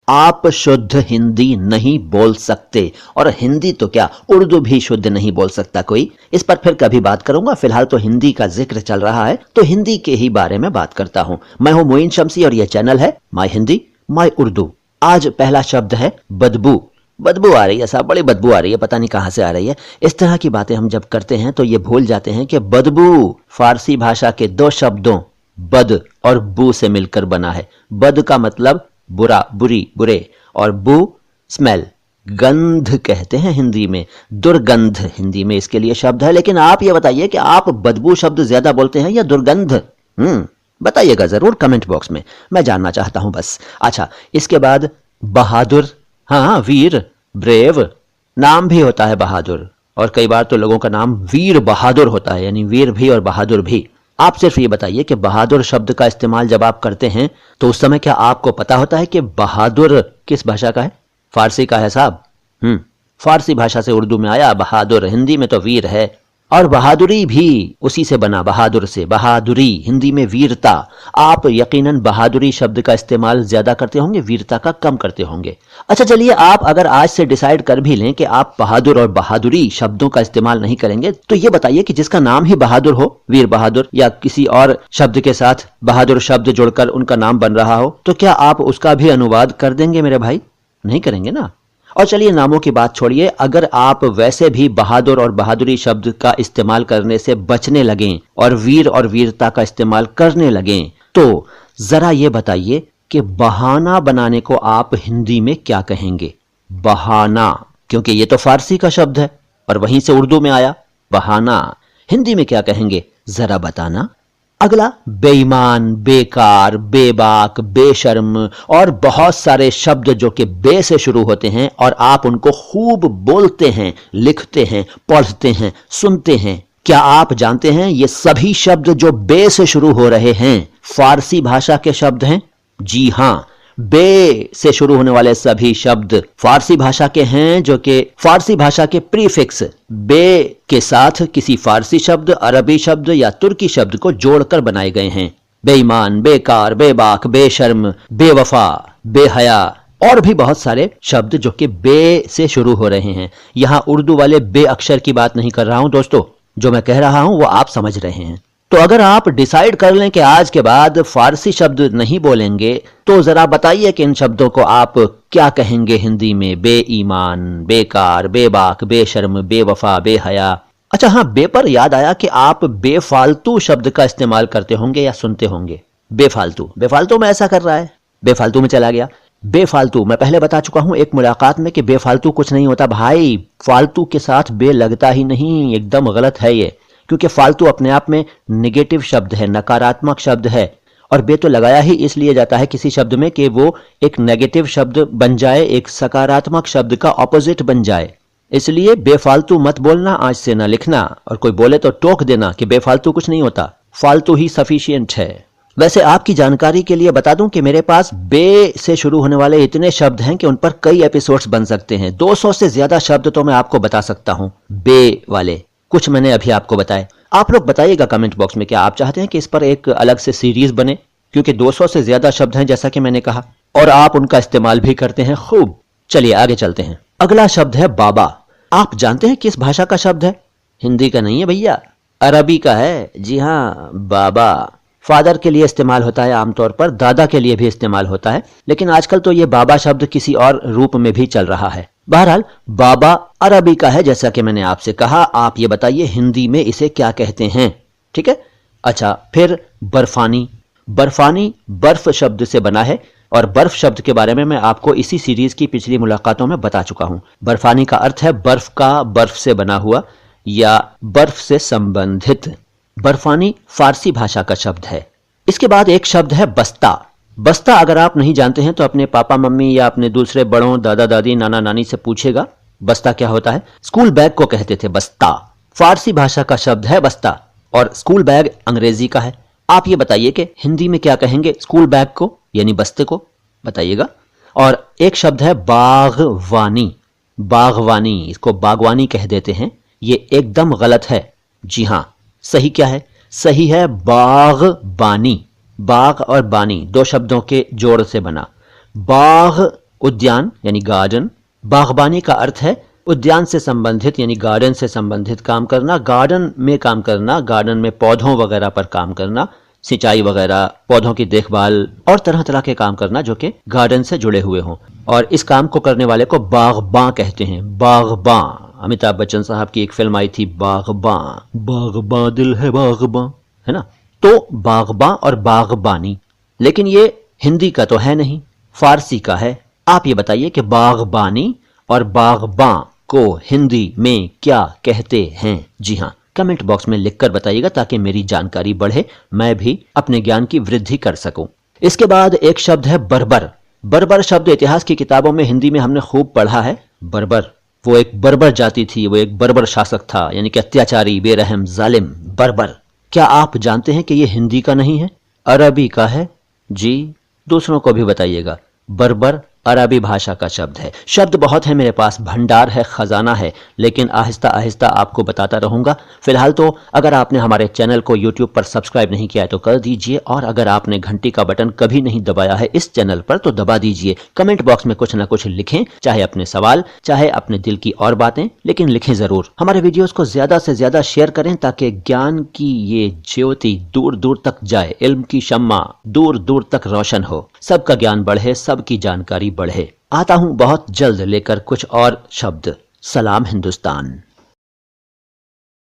आप शुद्ध हिंदी नहीं बोल सकते, और हिंदी तो क्या उर्दू भी शुद्ध नहीं बोल सकता कोई। इस पर फिर कभी बात करूंगा, फिलहाल तो हिंदी का जिक्र चल रहा है तो हिंदी के ही बारे में बात करता हूं। मैं हूं मोइन शम्सी और यह चैनल है माय हिंदी माय उर्दू। आज पहला शब्द है बदबू। बदबू आ रही है साहब, बड़ी बदबू आ रही है, पता नहीं कहां से आ रही है। इस तरह की बातें हम जब करते हैं तो ये भूल जाते हैं कि बदबू फारसी भाषा के दो शब्दों बद और बू से मिलकर बना है। बद का मतलब बुरा, बुरी, बुरे, और बू स्मेल, गंध कहते हैं हिंदी में, दुर्गंध हिंदी में इसके लिए शब्द है। लेकिन आप ये बताइए कि आप बदबू शब्द ज्यादा बोलते हैं या दुर्गंध? बताइएगा जरूर कमेंट बॉक्स में, मैं जानना चाहता हूं बस। अच्छा, इसके बाद बहादुर। हाँ, वीर, ब्रेव नाम भी होता है बहादुर, और कई बार तो लोगों का नाम वीर बहादुर होता है, यानी वीर भी और बहादुर भी। आप सिर्फ ये बताइए कि बहादुर शब्द का इस्तेमाल जब आप करते हैं तो उस समय क्या आपको पता होता है कि बहादुर किस भाषा का है? फारसी का है साहब। फारसी भाषा से उर्दू में आया बहादुर, हिंदी में तो वीर है, और बहादुरी भी उसी से बना, बहादुर से, बहादुरी हिंदी में वीरता। आप यकीनन बहादुरी शब्द का इस्तेमाल ज्यादा करते होंगे, वीरता का कम करते होंगे। अच्छा चलिए, आप अगर आज से डिसाइड कर भी लें कि आप बहादुर और बहादुरी शब्दों का इस्तेमाल नहीं करेंगे, तो ये बताइए कि जिसका नाम ही बहादुर हो, वीर बहादुर, या किसी और शब्द के साथ बहादुर शब्द जुड़कर उनका नाम बन रहा हो, तो क्या आप उसका भी अनुवाद कर देंगे मेरे भाई? नहीं करेंगे ना। और चलिए नामों की बात छोड़िए, अगर आप वैसे भी बहादुर और बहादुरी शब्द का इस्तेमाल करने से बचने लगें और वीर और वीरता का इस्तेमाल करने लगें, तो जरा ये बताइए कि बहाना बनाने को आप हिंदी में क्या कहेंगे? बहाना, क्योंकि ये तो फारसी का शब्द है और वहीं से उर्दू में आया बहाना। हिंदी में क्या कहेंगे जरा बताना। अगला बेईमान, बेकार, बेबाक, बेशर्म और बहुत सारे शब्द जो कि बे से शुरू होते हैं और आप उनको खूब बोलते हैं, लिखते हैं, पढ़ते हैं, सुनते हैं। क्या आप जानते हैं ये सभी शब्द जो बे से शुरू हो रहे हैं फारसी भाषा के शब्द हैं? जी हां, बे से शुरू होने वाले सभी शब्द फारसी भाषा के हैं, जो कि फारसी भाषा के प्रीफिक्स बे के साथ किसी फारसी शब्द, अरबी शब्द या तुर्की शब्द को जोड़कर बनाए गए हैं। बेईमान, बेकार, बेबाक, बेशर्म, बेवफा, बेहया और भी बहुत सारे शब्द जो कि बे से शुरू हो रहे हैं। यहां उर्दू वाले बे अक्षर की बात नहीं कर रहा हूं दोस्तों, जो मैं कह रहा हूं वो आप समझ रहे हैं। तो अगर आप डिसाइड कर लें कि आज के बाद फारसी शब्द नहीं बोलेंगे, तो जरा बताइए कि इन शब्दों को आप क्या कहेंगे हिंदी में? बेईमान, बेकार, बेबाक, बेशर्म, बेवफा, बेहया। अच्छा हाँ, बे पर याद आया कि आप बेफालतू शब्द का इस्तेमाल करते होंगे या सुनते होंगे। बेफालतू, बेफालतू में ऐसा कर रहा है, बेफालतू में चला गया। बेफालतू मैं पहले बता चुका हूं एक मुलाकात में कि बेफालतू कुछ नहीं होता भाई, फालतू के साथ बे लगता ही नहीं, एकदम गलत है ये, क्योंकि फालतू अपने आप में नेगेटिव शब्द है, नकारात्मक शब्द है, और बे तो लगाया ही इसलिए जाता है किसी शब्द में कि वो एक नेगेटिव शब्द बन जाए, एक सकारात्मक शब्द का ऑपोजिट बन जाए। इसलिए बेफालतू मत बोलना, आज से ना लिखना, और कोई बोले तो टोक देना कि बेफालतू कुछ नहीं होता, फालतू ही सफिशिएंट है। वैसे आपकी जानकारी के लिए बता दूं कि मेरे पास बे से शुरू होने वाले इतने शब्द हैं कि उन पर कई एपिसोड्स बन सकते हैं। 200 से ज्यादा शब्द तो मैं आपको बता सकता हूं बे वाले, कुछ मैंने अभी आपको बताए। आप लोग बताइएगा कमेंट बॉक्स में, क्या आप चाहते हैं कि इस पर एक अलग से सीरीज बने? क्योंकि 200 से ज्यादा शब्द हैं जैसा कि मैंने कहा, और आप उनका इस्तेमाल भी करते हैं खूब। चलिए आगे चलते हैं। अगला शब्द है बाबा। आप जानते हैं किस भाषा का शब्द है? हिंदी का नहीं है भैया, अरबी का है। जी हाँ, बाबा फादर के लिए इस्तेमाल होता है आमतौर पर, दादा के लिए भी इस्तेमाल होता है, लेकिन आजकल तो ये बाबा शब्द किसी और रूप में भी चल रहा है। बहरहाल बाबा अरबी का है जैसा कि मैंने आपसे कहा। आप ये बताइए हिंदी में इसे क्या कहते हैं? ठीक है। अच्छा, फिर बर्फानी। बर्फानी बर्फ शब्द से बना है, और बर्फ शब्द के बारे में मैं आपको इसी सीरीज की पिछली मुलाकातों में बता चुका हूं। बर्फानी का अर्थ है बर्फ का, बर्फ से बना हुआ या बर्फ से संबंधित। बर्फानी फारसी भाषा का शब्द है। इसके बाद एक शब्द है बस्ता। बस्ता अगर आप नहीं जानते हैं तो अपने पापा मम्मी या अपने दूसरे बड़ों, दादा दादी, नाना नानी से पूछेगा बस्ता क्या होता है। स्कूल बैग को कहते थे बस्ता, फारसी भाषा का शब्द है बस्ता, और स्कूल बैग अंग्रेजी का है। आप ये बताइए कि हिंदी में क्या कहेंगे स्कूल बैग को, यानी बस्ते को, बताइएगा। और एक शब्द है बागवानी। बागवानी, इसको बागवानी कह देते हैं, ये एकदम गलत है। जी हां, सही क्या है? सही है बागबानी। बाग और बानी दो शब्दों के जोड़ से बना। बाग उद्यान यानी गार्डन। बागबानी का अर्थ है उद्यान से संबंधित यानी गार्डन से संबंधित काम करना, गार्डन में काम करना, गार्डन में पौधों वगैरह पर काम करना, सिंचाई वगैरह, पौधों की देखभाल और तरह तरह के काम करना जो कि गार्डन से जुड़े हुए हों। और इस काम को करने वाले को बागबां कहते हैं। बागबां, अमिताभ बच्चन साहब की एक फिल्म आई थी बागबां, बागबां दिल है बागबां, है ना। तो बागबां और बागबानी, लेकिन ये हिंदी का तो है नहीं, फारसी का है। आप ये बताइए कि बागबानी और बागबां को हिंदी में क्या कहते हैं? जी हाँ, कमेंट बॉक्स में लिखकर बताइएगा ताकि मेरी जानकारी बढ़े, मैं भी अपने ज्ञान की वृद्धि कर सकूं। इसके बाद एक शब्द है बर्बर। बर्बर शब्द इतिहास की किताबों में हिंदी में हमने खूब पढ़ा है। बर्बर, वो एक बर्बर जाति थी, वो एक बर्बर शासक था, यानी कि अत्याचारी, बेरहम, जालिम, बर्बर। क्या आप जानते हैं कि ये हिंदी का नहीं है, अरबी का है? जी, दूसरों को भी बताइएगा। बर्बर अरबी भाषा का शब्द है। शब्द बहुत है मेरे पास, भंडार है, खजाना है, लेकिन आहिस्ता आहिस्ता आपको बताता रहूंगा। फिलहाल तो अगर आपने हमारे चैनल को यूट्यूब पर सब्सक्राइब नहीं किया है तो कर दीजिए, और अगर आपने घंटी का बटन कभी नहीं दबाया है इस चैनल पर तो दबा दीजिए। कमेंट बॉक्स में कुछ ना कुछ लिखें, चाहे अपने सवाल, चाहे अपने दिल की और बातें, लेकिन लिखें जरूर। हमारे वीडियोस को ज्यादा से ज्यादा शेयर करें ताकि ज्ञान की ये ज्योति दूर दूर तक जाए, इल्म की शम्मा दूर दूर तक रोशन हो, सबका ज्ञान बढ़े, सबकी जानकारी बढ़े। आता हूं बहुत जल्द लेकर कुछ और शब्द। सलाम हिंदुस्तान।